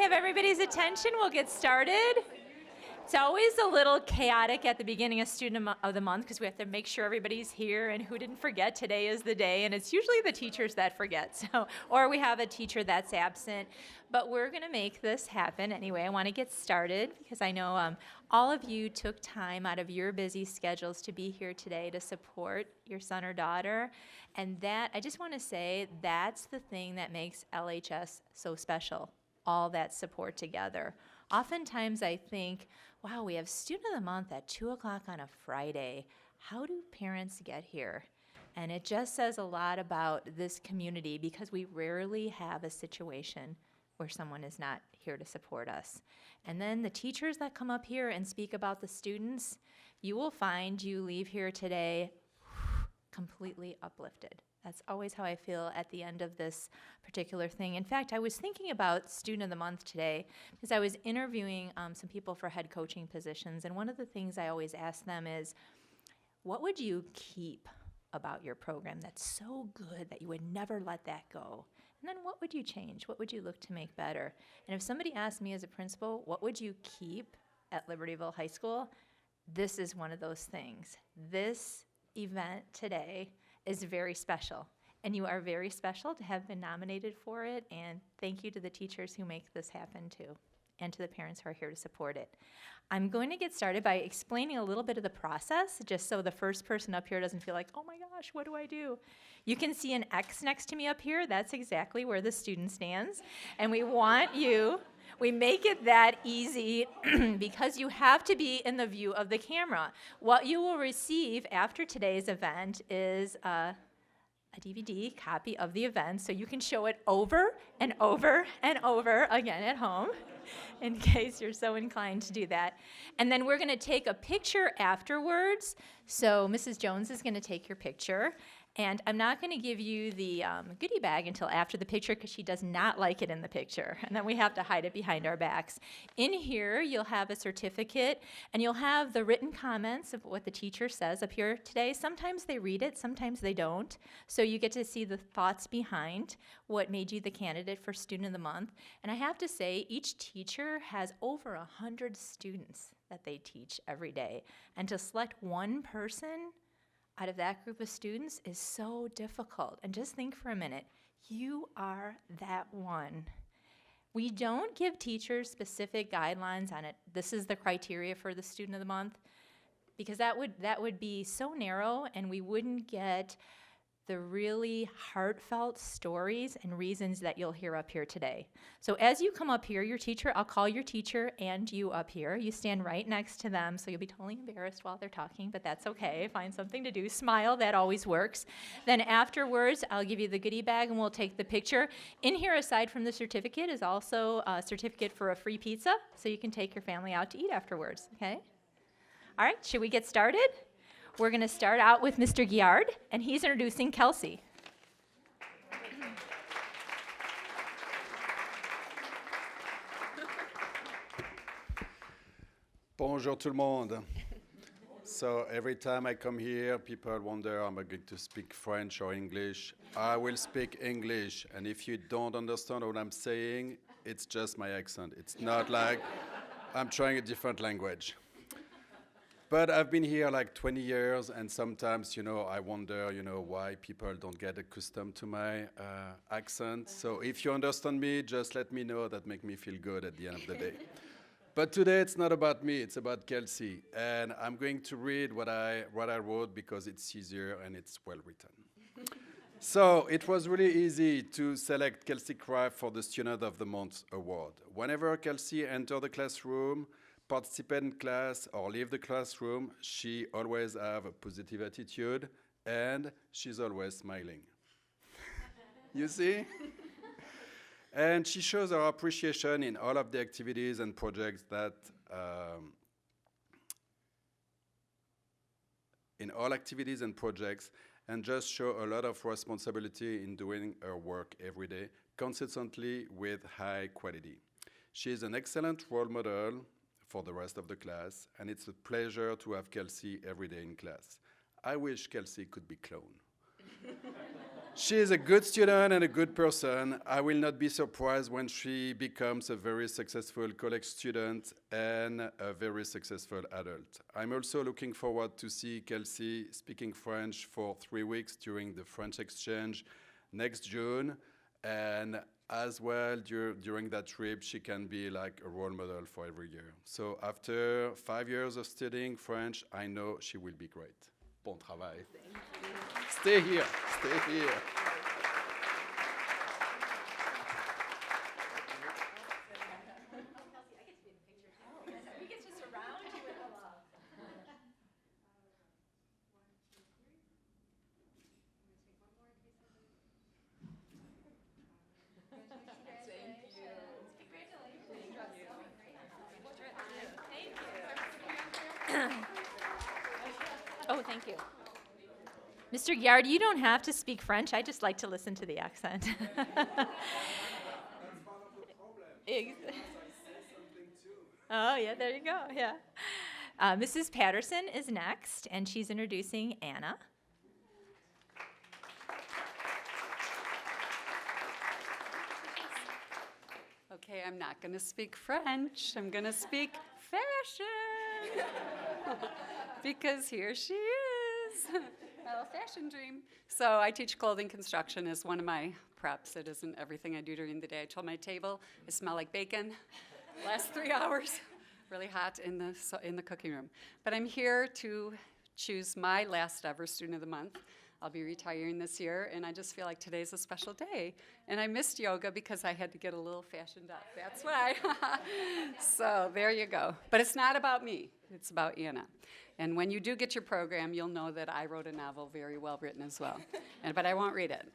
have everybody's attention, we'll get started. It's always a little chaotic at the beginning of Student of the Month because we have to make sure everybody's here and who didn't forget today is the day, and it's usually the teachers that forget, or we have a teacher that's absent. But we're going to make this happen anyway. I want to get started because I know all of you took time out of your busy schedules to be here today to support your son or daughter, and that, I just want to say, that's the thing that makes LHS so special, all that support together. Oftentimes I think, wow, we have Student of the Month at 2 o'clock on a Friday. How do parents get here? And it just says a lot about this community because we rarely have a situation where someone is not here to support us. And then the teachers that come up here and speak about the students, you will find you leave here today completely uplifted. That's always how I feel at the end of this particular thing. In fact, I was thinking about Student of the Month today because I was interviewing some people for head coaching positions, and one of the things I always ask them is, what would you keep about your program that's so good that you would never let that go? And then what would you change? What would you look to make better? And if somebody asked me as a principal, what would you keep at Libertyville High School? This is one of those things. This event today is very special, and you are very special to have been nominated for it, and thank you to the teachers who make this happen too, and to the parents who are here to support it. I'm going to get started by explaining a little bit of the process, just so the first person up here doesn't feel like, oh my gosh, what do I do? You can see an X next to me up here. That's exactly where the student stands, and we make it that easy because you have to be in the view of the camera. What you will receive after today's event is a DVD copy of the event, so you can show it over and over and over again at home, in case you're so inclined to do that. And then we're going to take a picture afterwards. So Mrs. Jones is going to take your picture. And I'm not going to give you the goodie bag until after the picture because she does not like it in the picture. And then we have to hide it behind our backs. In here, you'll have a certificate, and you'll have the written comments of what the teacher says up here today. Sometimes they read it, sometimes they don't. So you get to see the thoughts behind what made you the candidate for Student of the Month. And I have to say, each teacher has over 100 students that they teach every day. And to select one person out of that group of students is so difficult. And just think for a minute, you are that one. We don't give teachers specific guidelines on it. This is the criteria for the Student of the Month, because that would be so narrow, and we wouldn't get the really heartfelt stories and reasons that you'll hear up here today. So as you come up here, your teacher, I'll call your teacher and you up here. You stand right next to them, so you'll be totally embarrassed while they're talking, but that's okay. Find something to do. Smile, that always works. Then afterwards, I'll give you the goodie bag and we'll take the picture. In here, aside from the certificate, is also a certificate for a free pizza, so you can take your family out to eat afterwards, okay? All right, should we get started? We're going to start out with Mr. Giard, and he's introducing Kelsey. Bonjour tout le monde. So every time I come here, people wonder, am I going to speak French or English? I will speak English, and if you don't understand what I'm saying, it's just my accent. It's not like I'm trying a different language. But I've been here like 20 years, and sometimes, I wonder, why people don't get accustomed to my accent. So if you understand me, just let me know. That make me feel good at the end of the day. But today it's not about me, it's about Kelsey. And I'm going to read what I wrote because it's easier and it's well written. So it was really easy to select Kelsey Craft for the Student of the Month award. Whenever Kelsey entered the classroom, participate in class or leave the classroom, she always have a positive attitude and she's always smiling. You see? And she shows her appreciation in all of the activities and projects that and just show a lot of responsibility in doing her work every day, consistently with high quality. She is an excellent role model for the rest of the class, and it's a pleasure to have Kelsey every day in class. I wish Kelsey could be cloned. She is a good student and a good person. I will not be surprised when she becomes a very successful college student and a very successful adult. I'm also looking forward to see Kelsey speaking French for 3 weeks during the French exchange next June. And as well, during that trip, she can be like a role model for every year. So after 5 years of studying French, I know she will be great. Bon travail. Stay here. Stay here. Oh, thank you. Mr. Yard, you don't have to speak French. I just like to listen to the accent. Oh, yeah, there you go, yeah. Mrs. Patterson is next, and she's introducing Anna. Okay, I'm not going to speak French. I'm going to speak fashion. Because here she is. My little fashion dream. So I teach clothing construction as one of my preps. It isn't everything I do during the day. I told my table, I smell like bacon. Last 3 hours, really hot in the cooking room. But I'm here to choose my last ever Student of the Month. I'll be retiring this year, and I just feel like today's a special day. And I missed yoga because I had to get a little fashioned up. That's why. So there you go. But it's not about me. It's about Anna. And when you do get your program, you'll know that I wrote a novel very well written as well. But I won't read it.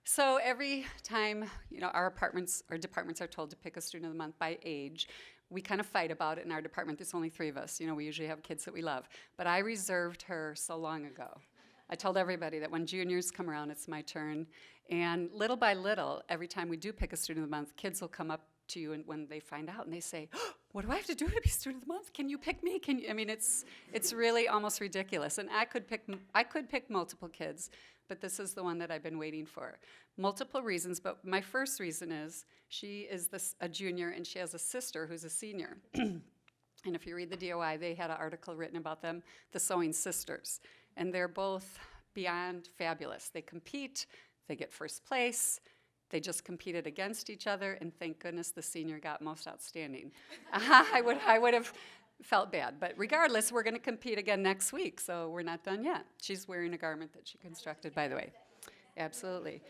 So every time, our departments are told to pick a Student of the Month by age, we kind of fight about it in our department. There's only 3 of us. We usually have kids that we love. But I reserved her so long ago. I told everybody that when juniors come around, it's my turn. And little by little, every time we do pick a Student of the Month, kids will come up to you and when they find out and they say, oh, what do I have to do to be Student of the Month? Can you pick me? It's really almost ridiculous. And I could pick multiple kids, but this is the one that I've been waiting for. Multiple reasons, but my first reason is she is a junior and she has a sister who's a senior. And if you read the DOI, they had an article written about them, the Sewing Sisters. And they're both beyond fabulous. They compete, they get first place, they just competed against each other, and thank goodness the senior got most outstanding. I would have felt bad. But regardless, we're going to compete again next week, so we're not done yet. She's wearing a garment that she constructed, by the way. Absolutely.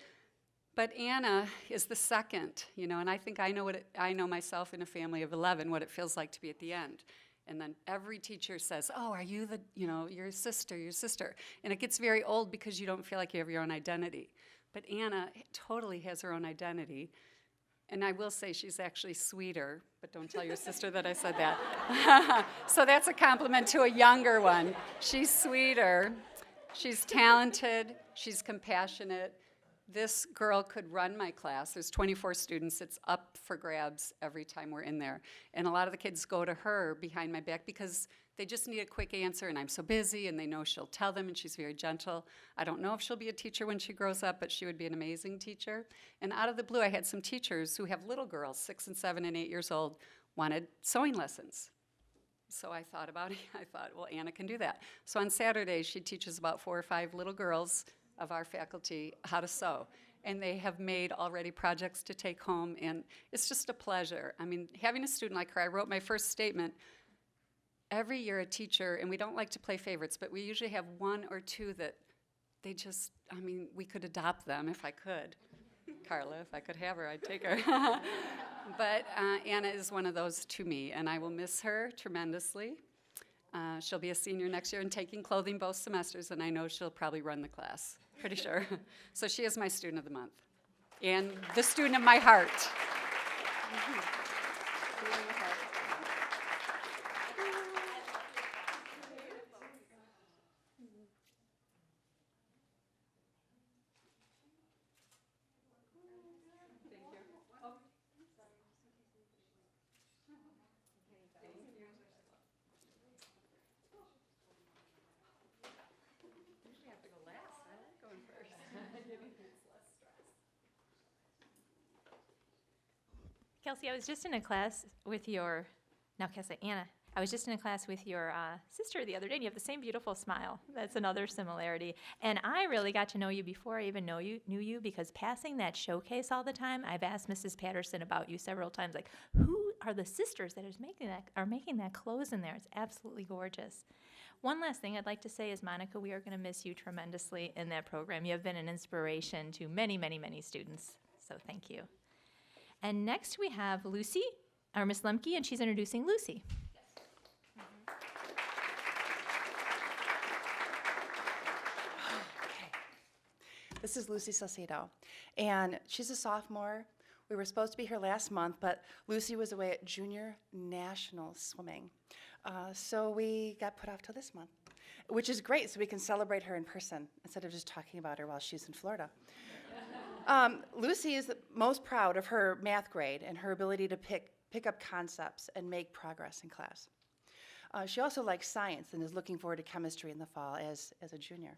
But Anna is the second, and I think I know myself in a family of 11 what it feels like to be at the end. And then every teacher says, oh, are you your sister. And it gets very old because you don't feel like you have your own identity. But Anna totally has her own identity. And I will say she's actually sweeter, but don't tell your sister that I said that. So that's a compliment to a younger one. She's sweeter, she's talented, she's compassionate. This girl could run my class. There's 24 students. It's up for grabs every time we're in there. And a lot of the kids go to her behind my back because they just need a quick answer, and I'm so busy, and they know she'll tell them, and she's very gentle. I don't know if she'll be a teacher when she grows up, but she would be an amazing teacher. And out of the blue, I had some teachers who have little girls, 6 and 7 and 8 years old, wanted sewing lessons. So I thought about it. I thought, well, Anna can do that. So on Saturdays, she teaches about 4 or 5 little girls of our faculty how to sew. And they have made already projects to take home, and it's just a pleasure. Having a student like her, I wrote my first statement. Every year a teacher, and we don't like to play favorites, but we usually have 1 or 2 that they just, we could adopt them if I could. Carla, if I could have her, I'd take her. But Anna is one of those to me, and I will miss her tremendously. She'll be a senior next year and taking clothing both semesters, and I know she'll probably run the class, pretty sure. So she is my Student of the Month, and the student of my heart. Kelsey, I was just in a class with Anna. I was just in a class with your sister the other day, and you have the same beautiful smile. That's another similarity. And I really got to know you before I even knew you because passing that showcase all the time, I've asked Mrs. Patterson about you several times, like, who are the sisters that are making that clothes in there? It's absolutely gorgeous. One last thing I'd like to say is, Monica, we are going to miss you tremendously in that program. You have been an inspiration to many, many, many students, so thank you. And next we have Lucy, or Miss Lemke, and she's introducing Lucy. This is Lucy Saucedo, and she's a sophomore. We were supposed to be here last month, but Lucy was away at Junior National Swimming. So we got put off till this month, which is great, so we can celebrate her in person instead of just talking about her while she's in Florida. Lucy is the most proud of her math grade and her ability to pick up concepts and make progress in class. She also likes science and is looking forward to chemistry in the fall as a junior.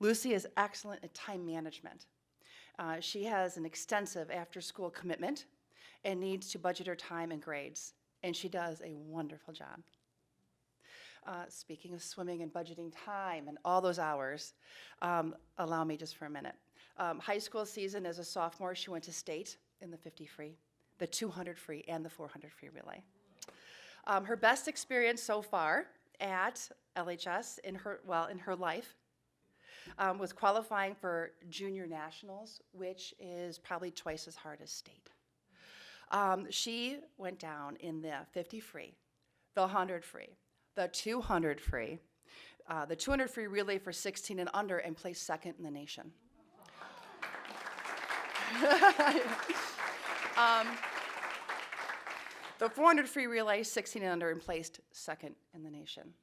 Lucy is excellent at time management. She has an extensive after-school commitment and needs to budget her time and grades, and she does a wonderful job. Speaking of swimming and budgeting time and all those hours, allow me just for a minute. High school season as a sophomore, she went to state in the 50 free, the 200 free, and the 400 free relay. Her best experience so far at LHS in her life was qualifying for junior nationals, which is probably twice as hard as state. She went down in the 50 free, the 100 free, the 200 free, the 200 free relay for 16 and under, and placed second in the nation. The 400 free relay, 16 and under, and placed second in the nation.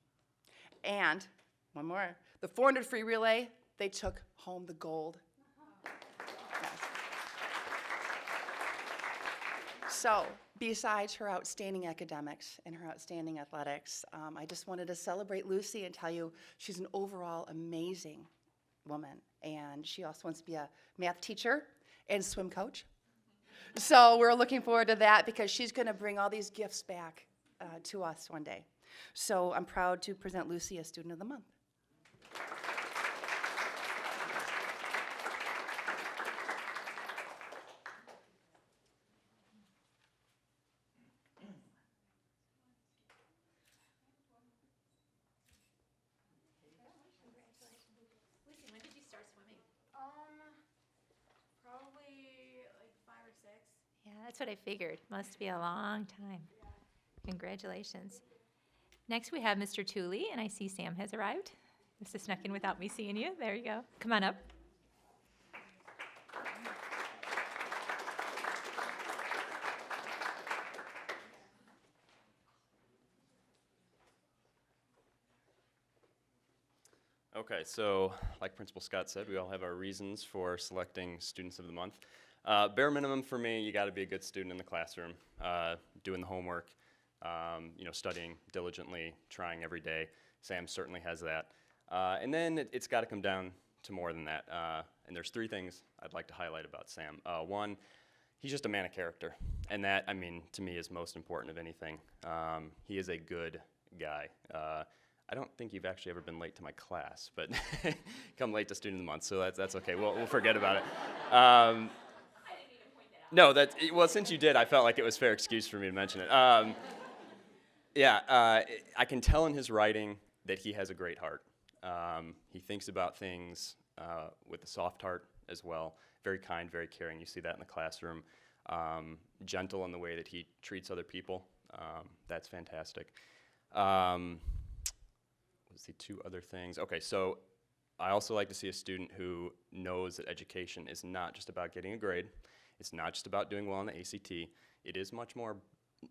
And one more, the 400 free relay, they took home the gold. Yes. So, besides her outstanding academics and her outstanding athletics, I just wanted to celebrate Lucy and tell you she's an overall amazing woman. And she also wants to be a math teacher and swim coach. So we're looking forward to that because she's going to bring all these gifts back to us one day. So I'm proud to present Lucy as Student of the Month. Lucy, when did you start swimming? Probably like 5 or 6. Yeah, that's what I figured. Must be a long time. Congratulations. Next we have Mr. Tooley, and I see Sam has arrived. This is snuck in without me seeing you. There you go. Come on up. Okay, so like Principal Scott said, we all have our reasons for selecting Students of the Month. Bare minimum for me, you got to be a good student in the classroom, doing the homework, studying diligently, trying every day. Sam certainly has that. And then it's got to come down to more than that. And there's 3 things I'd like to highlight about Sam. One, he's just a man of character. And that, to me, is most important of anything. He is a good guy. I don't think you've actually ever been late to my class, but come late to Student of the Month, so that's okay. We'll forget about it. I didn't even point that out. No, well, since you did, I felt like it was fair excuse for me to mention it. I can tell in his writing that he has a great heart. He thinks about things with a soft heart as well. Very kind, very caring. You see that in the classroom. Gentle in the way that he treats other people. That's fantastic. Let's see, 2 other things. Okay, so I also like to see a student who knows that education is not just about getting a grade. It's not just about doing well on the ACT. It is much more,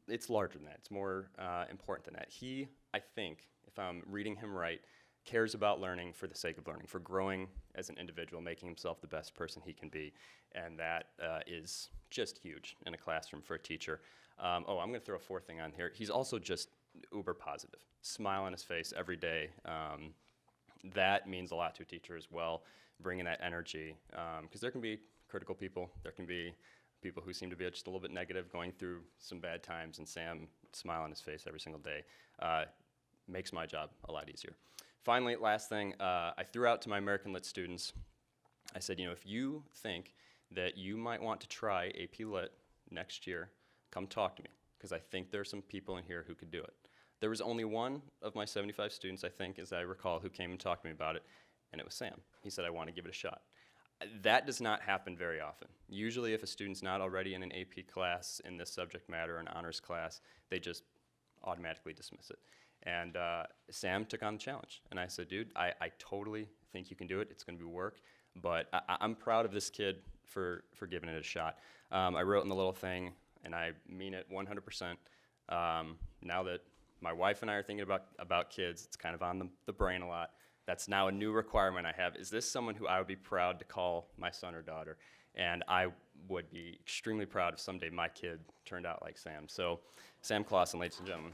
it's larger than that. It's more important than that. He, I think, if I'm reading him right, cares about learning for the sake of learning, for growing as an individual, making himself the best person he can be. And that is just huge in a classroom for a teacher. I'm going to throw a 4th thing on here. He's also just uber positive. Smile on his face every day. That means a lot to a teacher as well, bringing that energy. Because there can be critical people, there can be people who seem to be just a little bit negative, going through some bad times, and Sam, smile on his face every single day, makes my job a lot easier. Finally, last thing, I threw out to my American Lit students, I said, you know, if you think that you might want to try AP Lit next year, come talk to me, because I think there are some people in here who could do it. There was only one of my 75 students, I think, as I recall, who came and talked to me about it, and it was Sam. He said, I want to give it a shot. That does not happen very often. Usually if a student's not already in an AP class in this subject matter, an honors class, they just automatically dismiss it. And Sam took on the challenge. And I said, dude, I totally think you can do it. It's going to be work. But I'm proud of this kid for giving it a shot. I wrote in the little thing, and I mean it 100%. Now that my wife and I are thinking about kids, it's kind of on the brain a lot. That's now a new requirement I have. Is this someone who I would be proud to call my son or daughter? And I would be extremely proud if someday my kid turned out like Sam. So, Sam Clawson, ladies and gentlemen.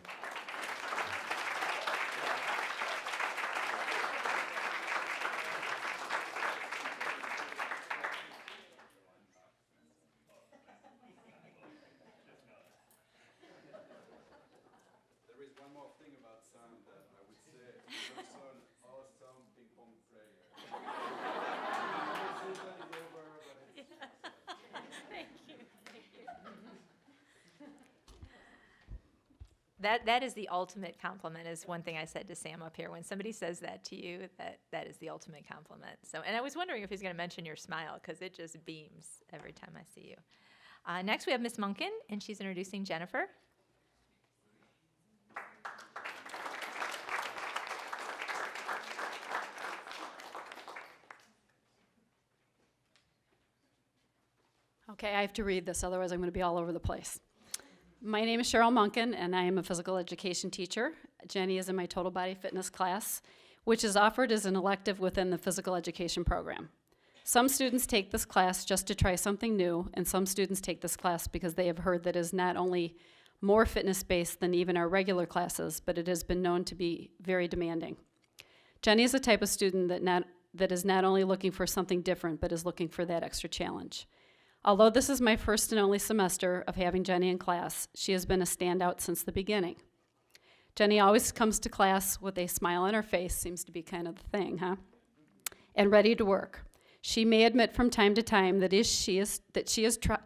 There is one more thing about Sam that I would say. He's also an awesome ping pong player. The season is over, but it's Thank you. That is the ultimate compliment, is one thing I said to Sam up here. When somebody says that to you, that is the ultimate compliment. So, and I was wondering if he's going to mention your smile, because it just beams every time I see you. Next, we have Miss Munkin, and she's introducing Jennifer. Okay, I have to read this, otherwise I'm going to be all over the place. My name is Cheryl Munkin, and I am a physical education teacher. Jenny is in my total body fitness class, which is offered as an elective within the physical education program. Some students take this class just to try something new, and some students take this class because they have heard that it is not only more fitness-based than even our regular classes, but it has been known to be very demanding. Jenny is the type of student that is not only looking for something different, but is looking for that extra challenge. Although this is my first and only semester of having Jenny in class, she has been a standout since the beginning. Jenny always comes to class with a smile on her face, seems to be kind of the thing, huh? And ready to work. She may admit from time to time that she is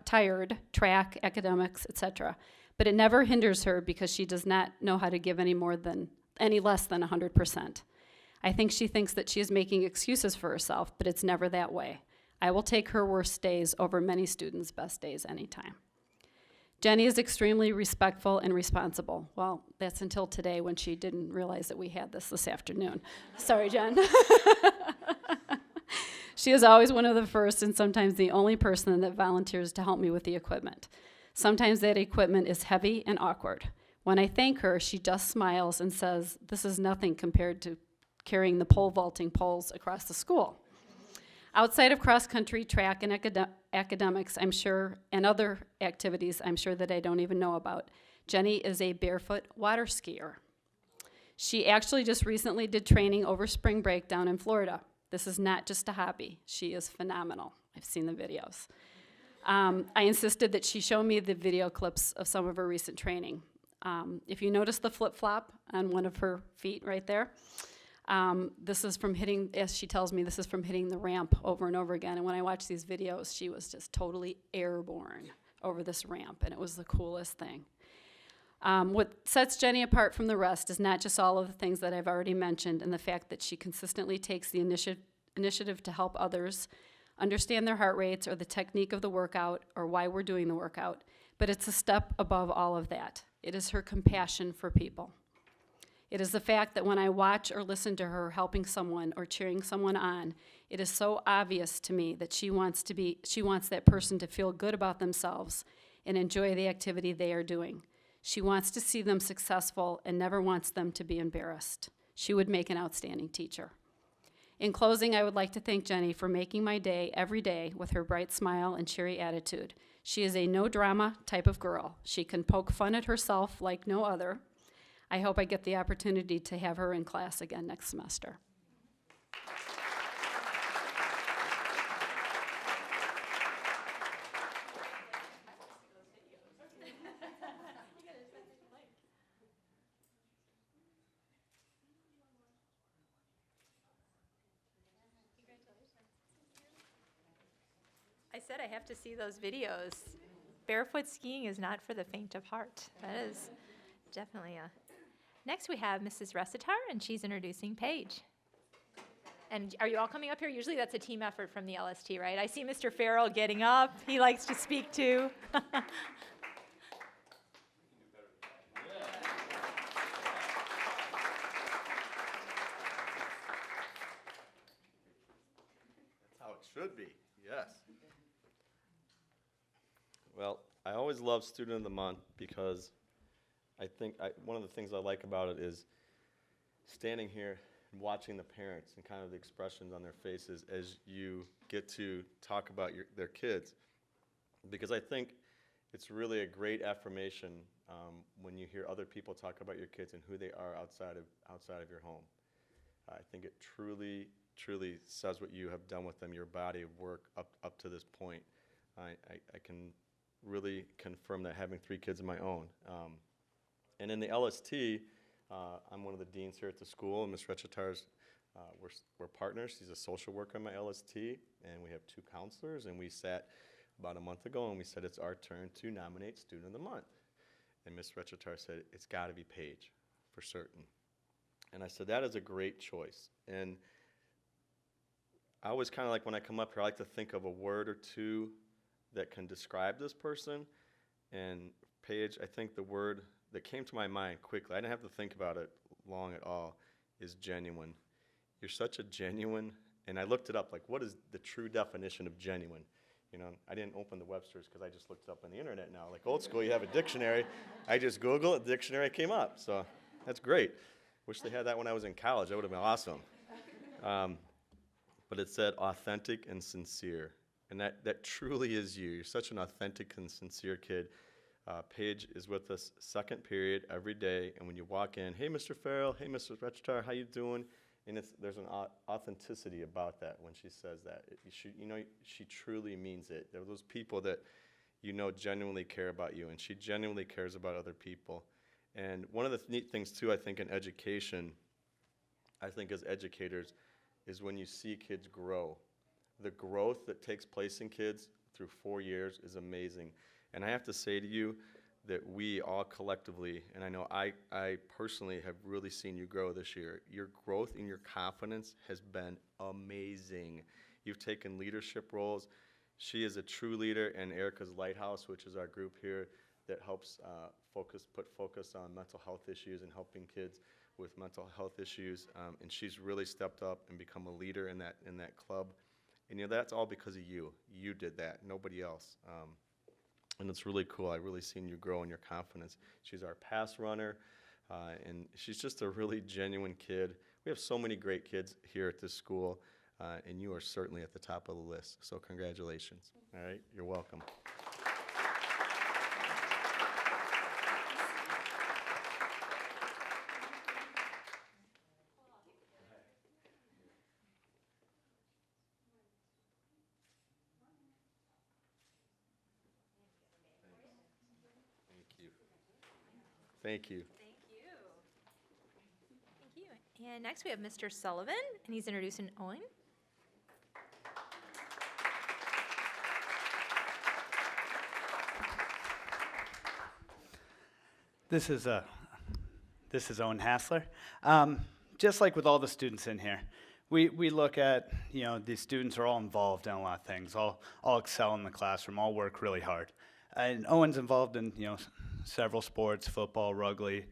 tired, track, academics, etc., but it never hinders her because she does not know how to give any less than 100%. I think she thinks that she is making excuses for herself, but it's never that way. I will take her worst days over many students' best days anytime. Jenny is extremely respectful and responsible. Well, that's until today when she didn't realize that we had this afternoon. Sorry, Jen. She is always one of the first and sometimes the only person that volunteers to help me with the equipment. Sometimes that equipment is heavy and awkward. When I thank her, she just smiles and says, "This is nothing compared to carrying the pole vaulting poles across the school." Outside of cross-country, track, and academics, I'm sure, and other activities I'm sure that I don't even know about, Jenny is a barefoot water skier. She actually just recently did training over spring break down in Florida. This is not just a hobby. She is phenomenal. I've seen the videos. I insisted that she show me the video clips of some of her recent training. If you notice the flip-flop on one of her feet right there, this is from hitting, as she tells me, this is from hitting the ramp over and over again. And when I watch these videos, she was just totally airborne over this ramp, and it was the coolest thing. What sets Jenny apart from the rest is not just all of the things that I've already mentioned and the fact that she consistently takes the initiative to help others understand their heart rates or the technique of the workout or why we're doing the workout, but it's a step above all of that. It is her compassion for people. It is the fact that when I watch or listen to her helping someone or cheering someone on, it is so obvious to me that she wants that person to feel good about themselves and enjoy the activity they are doing. She wants to see them successful and never wants them to be embarrassed. She would make an outstanding teacher. In closing, I would like to thank Jenny for making my day every day with her bright smile and cheery attitude. She is a no-drama type of girl. She can poke fun at herself like no other. I hope I get the opportunity to have her in class again next semester. said, I have to see those videos. Barefoot skiing is not for the faint of heart. That is definitely a... Next we have Mrs. Resitar, and she's introducing Paige. And are you all coming up here? Usually that's a team effort from the LST, right? I see Mr. Farrell getting up. He likes to speak too. That's how it should be, yes. Well, I always love Student of the Month because I think one of the things I like about it is standing here and watching the parents and kind of the expressions on their faces as you get to talk about their kids. Because I think it's really a great affirmation when you hear other people talk about your kids and who they are outside of your home. I think it truly says what you have done with them, your body of work up to this point. I can really confirm that having 3 kids of my own. And in the LST, I'm one of the deans here at the school, and Ms. Rechitar's, we're partners. She's a social worker in my LST, and we have 2 counselors, and we sat about a month ago, and we said it's our turn to nominate Student of the Month. And Ms. Rechitar said, it's got to be Paige, for certain. And I said, that is a great choice. And I always kind of like, when I come up here, I like to think of a word or 2 that can describe this person. And Paige, I think the word that came to my mind quickly, I didn't have to think about it long at all, is genuine. You're such a genuine, and I looked it up, like, what is the true definition of genuine? You know, I didn't open the Webster's because I just looked it up on the internet now. Like old school, you have a dictionary. I just Google it, the dictionary came up. So that's great. Wish they had that when I was in college. That would have been awesome. But it said authentic and sincere. And that truly is you. You're such an authentic and sincere kid. Paige is with us second period every day, and when you walk in, hey, Mr. Farrell, hey, Mrs. Rechitar, how you doing? And there's an authenticity about that when she says that. She truly means it. There are those people that genuinely care about you, and she genuinely cares about other people. And one of the neat things, too, I think in education, I think as educators, is when you see kids grow. The growth that takes place in kids through 4 years is amazing. And I have to say to you that we all collectively, and I know I personally have really seen you grow this year. Your growth and your confidence has been amazing. You've taken leadership roles. She is a true leader, and Erica's Lighthouse, which is our group here that helps put focus on mental health issues and helping kids with mental health issues. And she's really stepped up and become a leader in that club. And that's all because of you. You did that, nobody else. And it's really cool. I've really seen you grow in your confidence. She's our pass runner, and she's just a really genuine kid. We have so many great kids here at this school, and you are certainly at the top of the list. So congratulations. All right, you're welcome. Thank you. Thank you. Thank you. And next we have Mr. Sullivan, and he's introducing Owen. This is Owen Hassler. Just like with all the students in here, we look at, these students are all involved in a lot of things, all excel in the classroom, all work really hard. And Owen's involved in, several sports, football, rugby,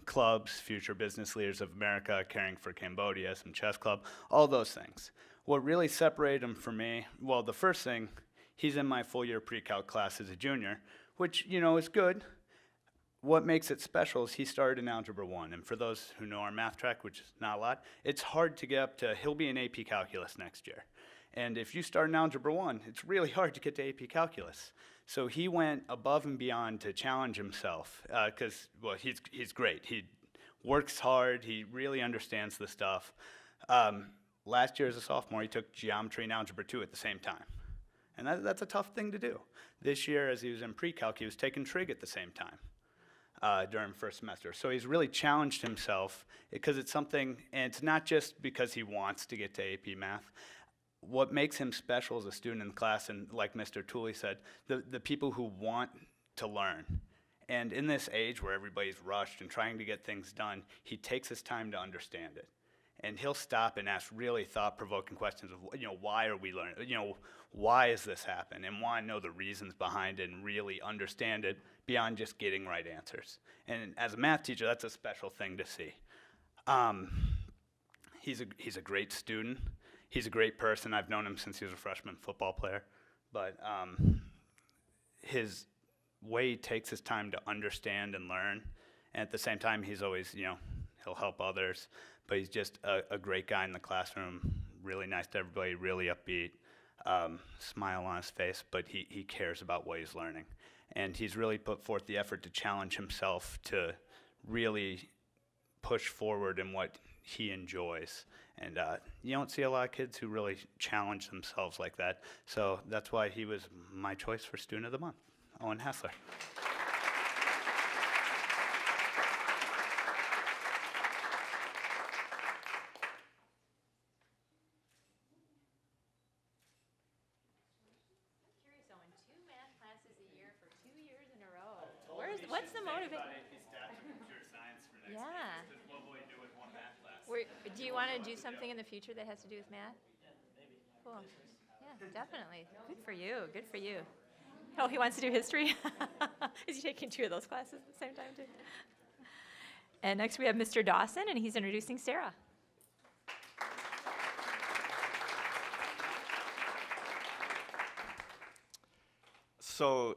clubs, Future Business Leaders of America, Caring for Cambodia, some chess club, all those things. What really separated him from me, well, the first thing, he's in my full year pre-calc class as a junior, which, is good. What makes it special is he started in Algebra 1, and for those who know our math track, which is not a lot, it's hard to get up to, he'll be in AP Calculus next year. And if you start in Algebra 1, it's really hard to get to AP Calculus. So he went above and beyond to challenge himself, because, he's great. He works hard. He really understands the stuff. Last year as a sophomore, he took Geometry and Algebra 2 at the same time. And that's a tough thing to do. This year, as he was in pre-calc, he was taking trig at the same time during first semester. So he's really challenged himself because it's something, and it's not just because he wants to get to AP Math. what makes him special as a student in the class, and like Mr. Tooley said, the people who want to learn. And in this age where everybody's rushed and trying to get things done, he takes his time to understand it. And he'll stop and ask really thought-provoking questions of, why are we learning? Why has this happened? And want to know the reasons behind it and really understand it beyond just getting right answers. And as a math teacher, that's a special thing to see. He's a great student. He's a great person. I've known him since he was a freshman football player. But his way he takes his time to understand and learn, and at the same time, he's always, he'll help others. But he's just a great guy in the classroom, really nice to everybody, really upbeat, smile on his face, but he cares about what he's learning. And he's really put forth the effort to challenge himself to really push forward in what he enjoys. And you don't see a lot of kids who really challenge themselves like that. So that's why he was my choice for Student of the Month, Owen Hassler. Curious, Owen, 2 math classes a year for 2 years in a row. What's the motivation? Yeah. Do you want to do something in the future that has to do with math? Yeah, maybe. Cool. Yeah, definitely. Good for you. Good for you. Oh, he wants to do history? Is he taking 2 of those classes at the same time, too? And next we have Mr. Dawson, and he's introducing Sarah. So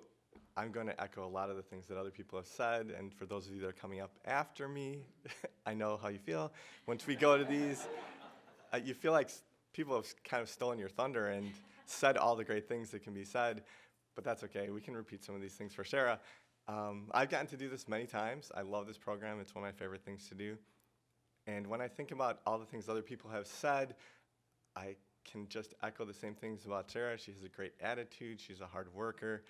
I'm going to echo a lot of the things that other people have said, and for those of you that are coming up after me, I know how you feel. Once we go to these, you feel like people have kind of stolen your thunder and said all the great things that can be said, but that's okay. We can repeat some of these things for Sarah. I've gotten to do this many times. I love this program. It's one of my favorite things to do. And when I think about all the things other people have said, I can just echo the same things about Sarah. She has a great attitude. She's a hard worker.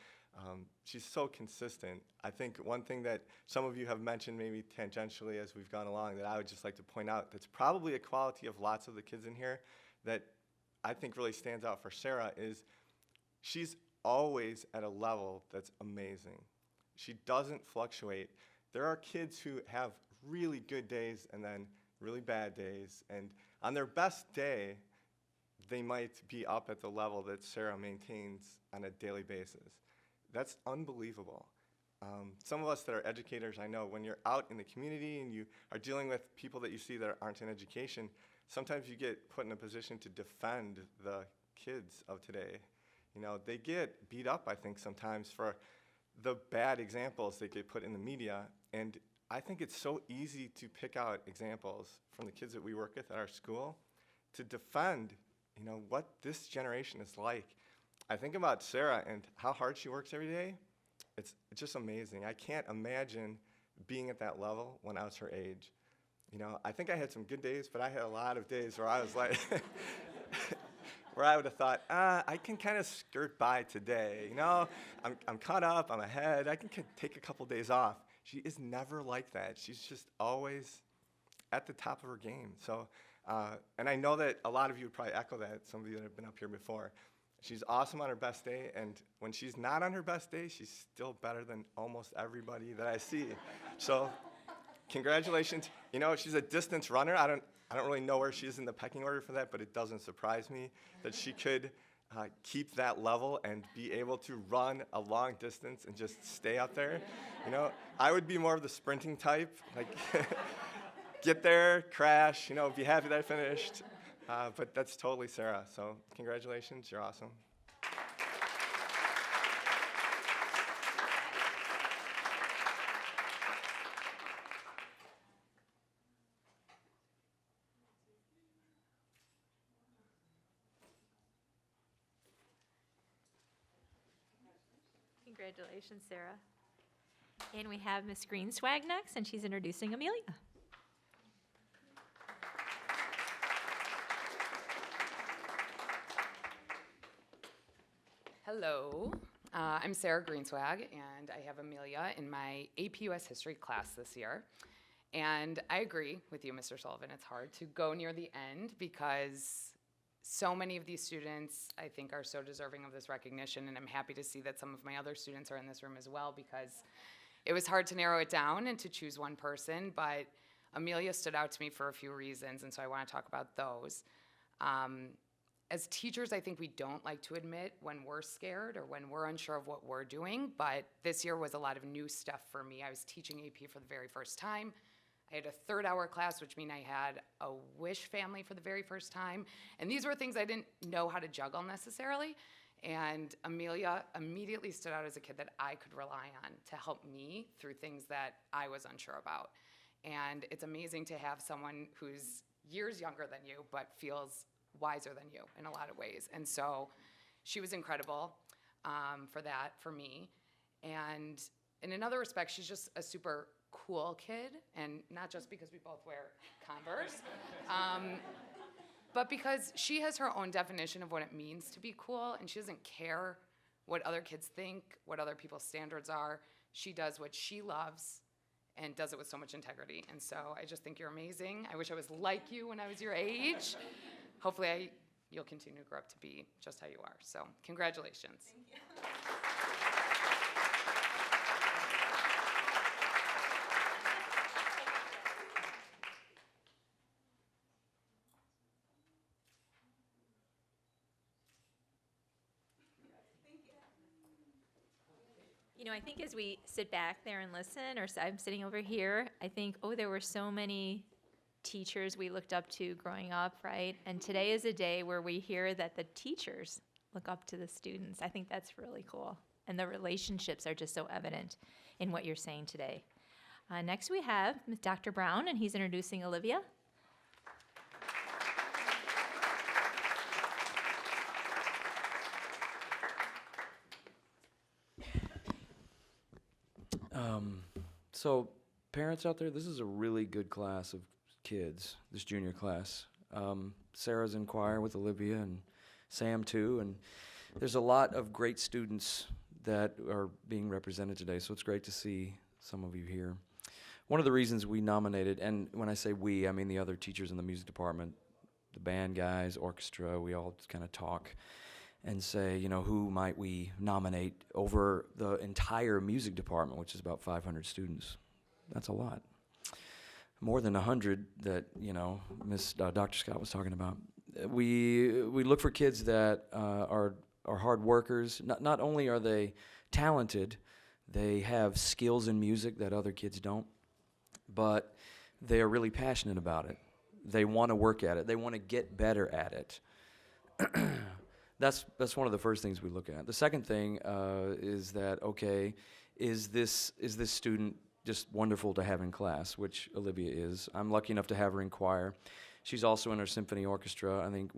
She's so consistent. I think one thing that some of you have mentioned maybe tangentially as we've gone along that I would just like to point out that's probably a quality of lots of the kids in here that I think really stands out for Sarah is she's always at a level that's amazing. She doesn't fluctuate. There are kids who have really good days and then really bad days, and on their best day, they might be up at the level that Sarah maintains on a daily basis. That's unbelievable. Some of us that are educators, I know when you're out in the community and you are dealing with people that you see that aren't in education, sometimes you get put in a position to defend the kids of today. They get beat up, I think, sometimes for the bad examples that get put in the media, and I think it's so easy to pick out examples from the kids that we work with at our school to defend, what this generation is like. I think about Sarah and how hard she works every day. It's just amazing. I can't imagine being at that level when I was her age. I think I had some good days, but I had a lot of days where I was like, where I would have thought, I can kind of skirt by today. I'm caught up, I'm ahead, I can take a couple days off. She is never like that. She's just always at the top of her game. So, and I know that a lot of you would probably echo that, some of you that have been up here before. She's awesome on her best day, and when she's not on her best day, she's still better than almost everybody that I see. So, congratulations. She's a distance runner. I don't really know where she is in the pecking order for that, but it doesn't surprise me that she could keep that level and be able to run a long distance and just stay out there. I would be more of the sprinting type, like get there, crash, be happy that I finished. But that's totally Sarah, so congratulations, you're awesome. Congratulations, Sarah. And we have Miss Greenswag next, and she's introducing Amelia. Hello, I'm Sarah Greenswag, and I have Amelia in my AP US History class this year. And I agree with you, Mr. Sullivan. It's hard to go near the end because so many of these students, I think, are so deserving of this recognition, and I'm happy to see that some of my other students are in this room as well, because it was hard to narrow it down and to choose one person, but Amelia stood out to me for a few reasons, and so I want to talk about those. As teachers, I think we don't like to admit when we're scared or when we're unsure of what we're doing, but this year was a lot of new stuff for me. I was teaching AP for the very first time. I had a third-hour class, which means I had a wish family for the very first time. And these were things I didn't know how to juggle necessarily. And Amelia immediately stood out as a kid that I could rely on to help me through things that I was unsure about. And it's amazing to have someone who's years younger than you, but feels wiser than you in a lot of ways. And so she was incredible for that, for me. And in another respect, she's just a super cool kid, and not just because we both wear Converse, but because she has her own definition of what it means to be cool, and she doesn't care what other kids think, what other people's standards are. She does what she loves and does it with so much integrity. And so I just think you're amazing. I wish I was like you when I was your age. Hopefully you'll continue to grow up to be just how you are. So congratulations. Thank you. You know, I think as we sit back there and listen, or I'm sitting over here, I think, oh, there were so many teachers we looked up to growing up, right? And today is a day where we hear that the teachers look up to the students. I think that's really cool. And the relationships are just so evident in what you're saying today. Next we have Dr. Brown, and he's introducing Olivia. So parents out there, this is a really good class of kids, this junior class. Sarah's in choir with Olivia and Sam too, and there's a lot of great students that are being represented today, so it's great to see some of you here. One of the reasons we nominated, and when I say we, I mean the other teachers in the music department, the band guys, orchestra, we all kind of talk and say, you know, who might we nominate over the entire music department, which is about 500 students. That's a lot. More than 100 that, you know, Dr. Scott was talking about. We look for kids that are hard workers. Not only are they talented, they have skills in music that other kids don't, but they are really passionate about it. They want to work at it. They want to get better at it. That's one of the first things we look at. The second thing is that, okay, is this student just wonderful to have in class, which Olivia is. I'm lucky enough to have her in choir. She's also in our symphony orchestra. I think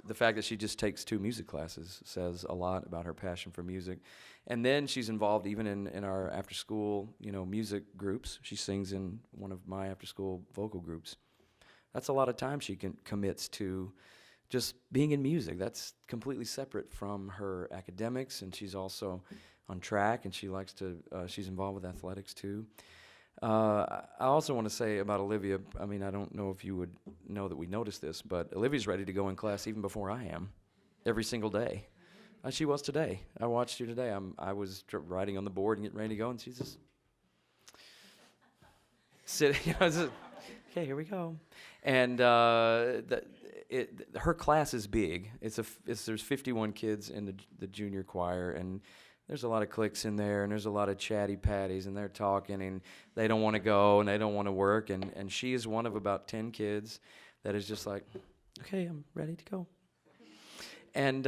the fact that she just takes 2 music classes says a lot about her passion for music. And then she's involved even in our after-school, you know, music groups. She sings in one of my after-school vocal groups. That's a lot of time she commits to just being in music. That's completely separate from her academics, and she's also on track, and she likes to, she's involved with athletics too. I also want to say about Olivia, I mean, I don't know if you would know that we noticed this, but Olivia's ready to go in class even before I am, every single day. She was today. I watched her today. I was writing on the board and getting ready to go, and she's just sitting, you know, just, okay, here we go. And her class is big. There's 51 kids in the junior choir, and there's a lot of cliques in there, and there's a lot of chatty patties, and they're talking, and they don't want to go, and they don't want to work, and she is one of about 10 kids that is just like, okay, I'm ready to go. And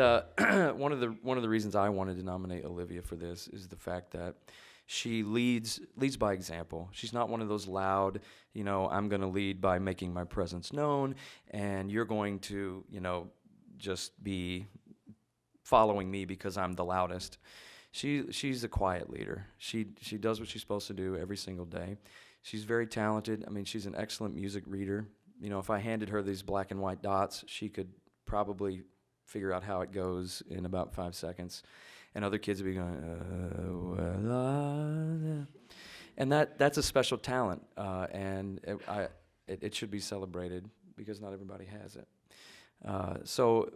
one of the reasons I wanted to nominate Olivia for this is the fact that she leads by example. She's not one of those loud, you know, I'm going to lead by making my presence known, and you're going to, you know, just be following me because I'm the loudest. She's a quiet leader. She does what she's supposed to do every single day. She's very talented. I mean, she's an excellent music reader. You know, if I handed her these black and white dots, she could probably figure out how it goes in about 5 seconds. And other kids would be going, and that's a special talent, and it should be celebrated because not everybody has it. So,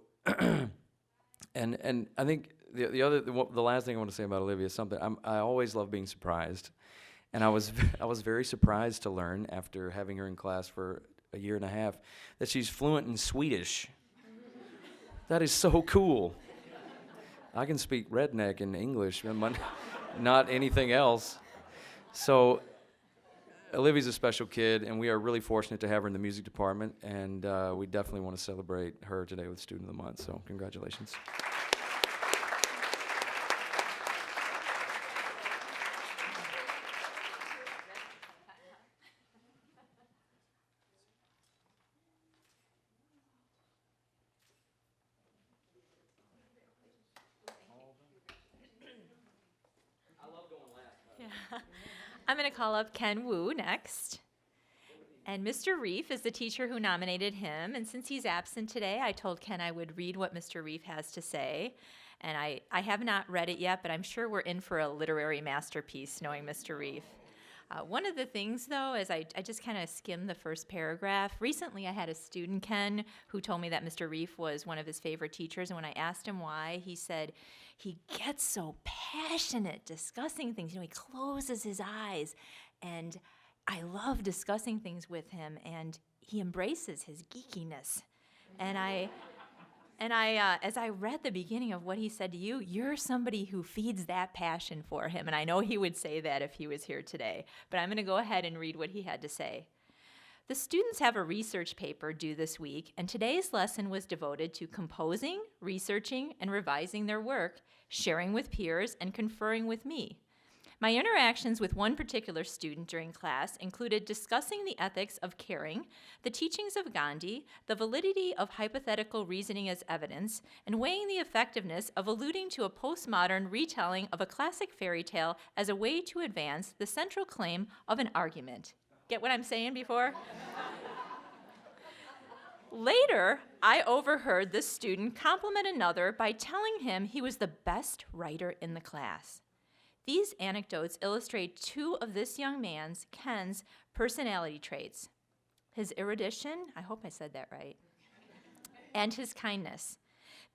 and I think the last thing I want to say about Olivia is something I always love being surprised, and I was very surprised to learn after having her in class for a year and a half that she's fluent in Swedish. That is so cool. I can speak redneck in English, not anything else. So Olivia's a special kid, and we are really fortunate to have her in the music department, and we definitely want to celebrate her today with Student of the Month, so congratulations. I'm going to call up Ken Wu next. And Mr. Reef is the teacher who nominated him. And since he's absent today, I told Ken I would read what Mr. Reef has to say. And I have not read it yet, but I'm sure we're in for a literary masterpiece knowing Mr. Reef. One of the things, though, is I just kind of skimmed the first paragraph. Recently, I had a student, Ken, who told me that Mr. Reef was one of his favorite teachers. And when I asked him why, he said, he gets so passionate discussing things. He closes his eyes. And I love discussing things with him. And he embraces his geekiness. And as I read the beginning of what he said to you, you're somebody who feeds that passion for him. And I know he would say that if he was here today. But I'm going to go ahead and read what he had to say. The students have a research paper due this week, and today's lesson was devoted to composing, researching, and revising their work, sharing with peers, and conferring with me. My interactions with one particular student during class included discussing the ethics of caring, the teachings of Gandhi, the validity of hypothetical reasoning as evidence, and weighing the effectiveness of alluding to a postmodern retelling of a classic fairy tale as a way to advance the central claim of an argument. Get what I'm saying before? Later, I overheard this student compliment another by telling him he was the best writer in the class. These anecdotes illustrate two of this young man's, Ken's, personality traits. His erudition, I hope I said that right, and his kindness.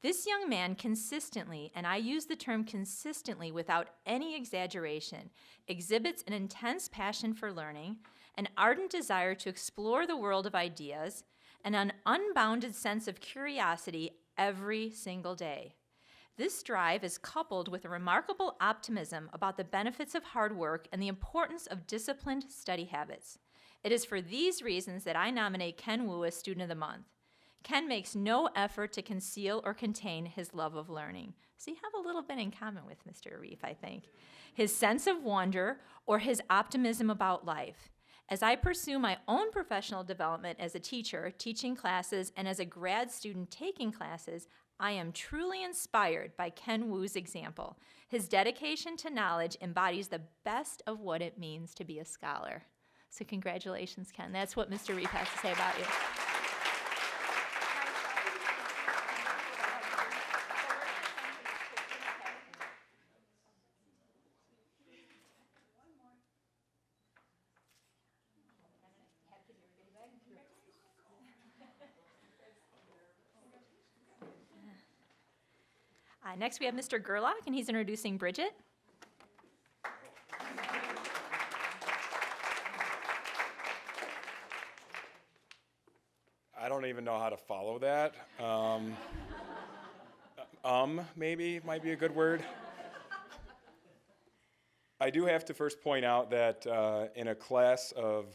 This young man consistently, and I use the term consistently without any exaggeration, exhibits an intense passion for learning, an ardent desire to explore the world of ideas, and an unbounded sense of curiosity every single day. This drive is coupled with a remarkable optimism about the benefits of hard work and the importance of disciplined study habits. It is for these reasons that I nominate Ken Wu as Student of the Month. Ken makes no effort to conceal or contain his love of learning. So you have a little bit in common with Mr. Reef, I think. His sense of wonder or his optimism about life. As I pursue my own professional development as a teacher, teaching classes, and as a grad student taking classes, I am truly inspired by Ken Wu's example. His dedication to knowledge embodies the best of what it means to be a scholar. So congratulations, Ken. That's what Mr. Reef has to say about you. Next, we have Mr. Gerlach, and he's introducing Bridget. I don't even know how to follow that. Maybe might be a good word. I do have to first point out that in a class of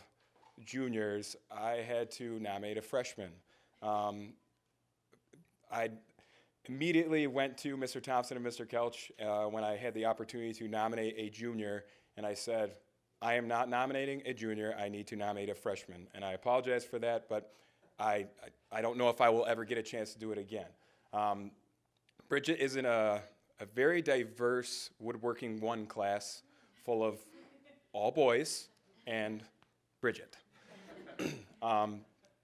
juniors, I had to nominate a freshman. I immediately went to Mr. Thompson and Mr. Kelch when I had the opportunity to nominate a junior, and I said, I am not nominating a junior, I need to nominate a freshman. And I apologize for that, but I don't know if I will ever get a chance to do it again. Bridget is in a very diverse woodworking 1 class full of all boys and Bridget.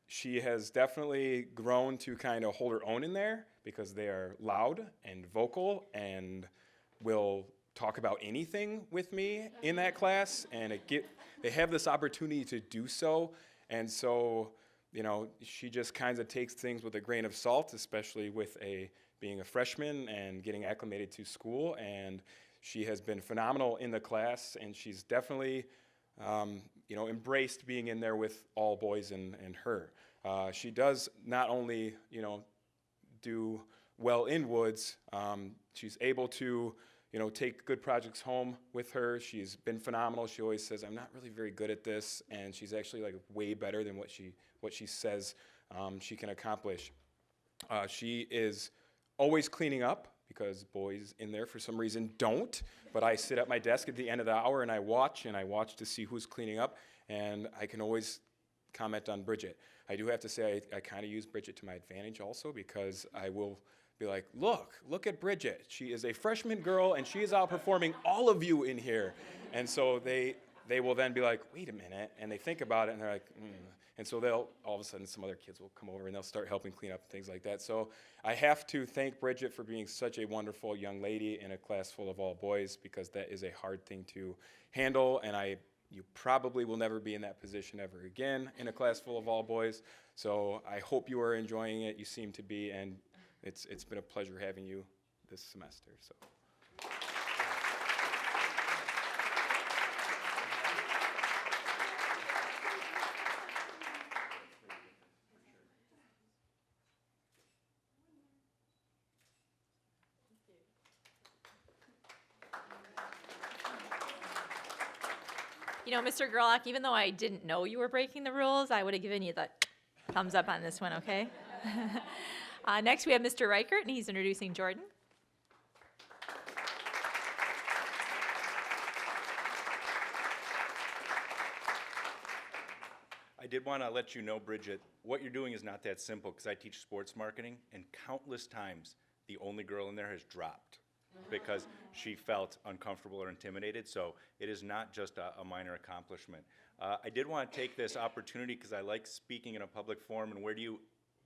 She has definitely grown to kind of hold her own in there because they are loud and vocal and will talk about anything with me in that class, and they have this opportunity to do so. And so she just kind of takes things with a grain of salt, especially with being a freshman and getting acclimated to school. And she has been phenomenal in the class, and she's definitely, embraced being in there with all boys and her. She does not only, do well in Woods, she's able to, take good projects home with her. She's been phenomenal. She always says, I'm not really very good at this, and she's actually like way better than what she says she can accomplish. She is always cleaning up, because boys in there for some reason don't, but I sit at my desk at the end of the hour and I watch to see who's cleaning up, and I can always comment on Bridget. I do have to say I kind of use Bridget to my advantage also, because I will be like, look at Bridget. She is a freshman girl and she is outperforming all of you in here. And so they will then be like, wait a minute, and they think about it and they're like, And so all of a sudden some other kids will come over and they'll start helping clean up and things like that. So I have to thank Bridget for being such a wonderful young lady in a class full of all boys, because that is a hard thing to handle, and you probably will never be in that position ever again in a class full of all boys. So I hope you are enjoying it. You seem to be, and it's been a pleasure having you this semester. So. Mr. Gerlach, even though I didn't know you were breaking the rules, I would have given you the thumbs up on this one, okay? Next, we have Mr. Reichert, and he's introducing Jordan. I did want to let you know, Bridget, what you're doing is not that simple, because I teach sports marketing, and countless times the only girl in there has dropped because she felt uncomfortable or intimidated. So it is not just a minor accomplishment. I did want to take this opportunity, because I like speaking in a public forum, and where do you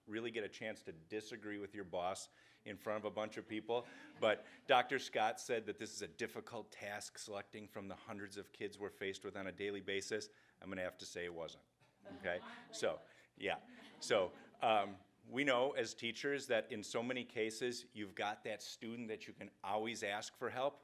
really get a chance to disagree with your boss in front of a bunch of people? But Dr. Scott said that this is a difficult task, selecting from the hundreds of kids we're faced with on a daily basis. I'm going to have to say it wasn't. Okay? So, yeah. So, we know as teachers that in so many cases, you've got that student that you can always ask for help.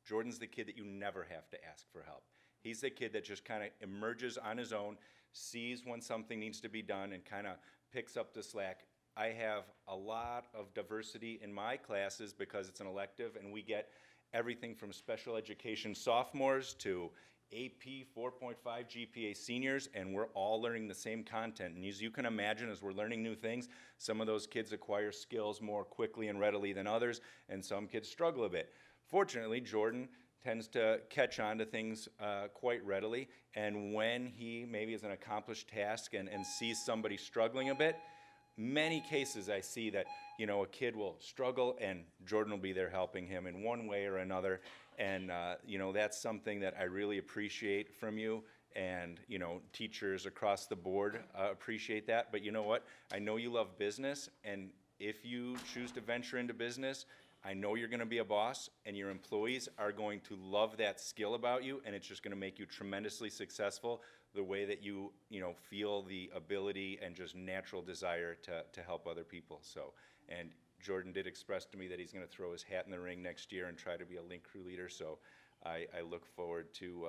Jordan's the kid that you never have to ask for help. He's the kid that just kind of emerges on his own, sees when something needs to be done, and kind of picks up the slack. I have a lot of diversity in my classes because it's an elective, and we get everything from special education sophomores to AP 4.5 GPA seniors, and we're all learning the same content. And as you can imagine, as we're learning new things, some of those kids acquire skills more quickly and readily than others, and some kids struggle a bit. Fortunately, Jordan tends to catch on to things quite readily, and when he maybe is an accomplished task and sees somebody struggling a bit, many cases I see that, a kid will struggle and Jordan will be there helping him in one way or another. And, that's something that I really appreciate from you. And, teachers across the board appreciate that. But you know what? I know you love business. And if you choose to venture into business, I know you're going to be a boss. And your employees are going to love that skill about you. And it's just going to make you tremendously successful the way that you, feel the ability and just natural desire to help other people. So, and Jordan did express to me that he's going to throw his hat in the ring next year and try to be a link crew leader. So I look forward to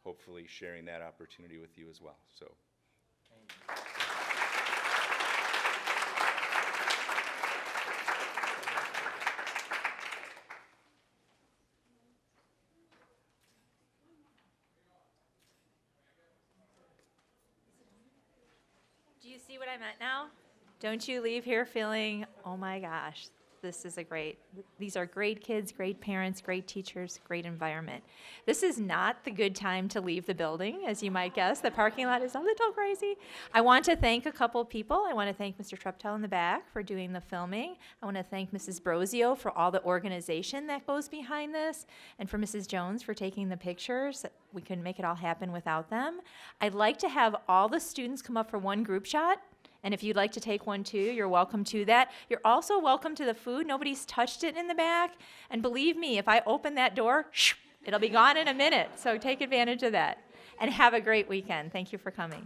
hopefully sharing that opportunity with you as well. So. Do you see what I meant now? Don't you leave here feeling, oh my gosh, these are great kids, great parents, great teachers, great environment. This is not the good time to leave the building, as you might guess. The parking lot is a little crazy. I want to thank a couple people. I want to thank Mr. Treptow in the back for doing the filming. I want to thank Mrs. Brosio for all the organization that goes behind this, and for Mrs. Jones for taking the pictures. We couldn't make it all happen without them. I'd like to have all the students come up for one group shot. And if you'd like to take one too, you're welcome to that. You're also welcome to the food. Nobody's touched it in the back. And believe me, if I open that door, it'll be gone in a minute. So take advantage of that. And have a great weekend. Thank you for coming.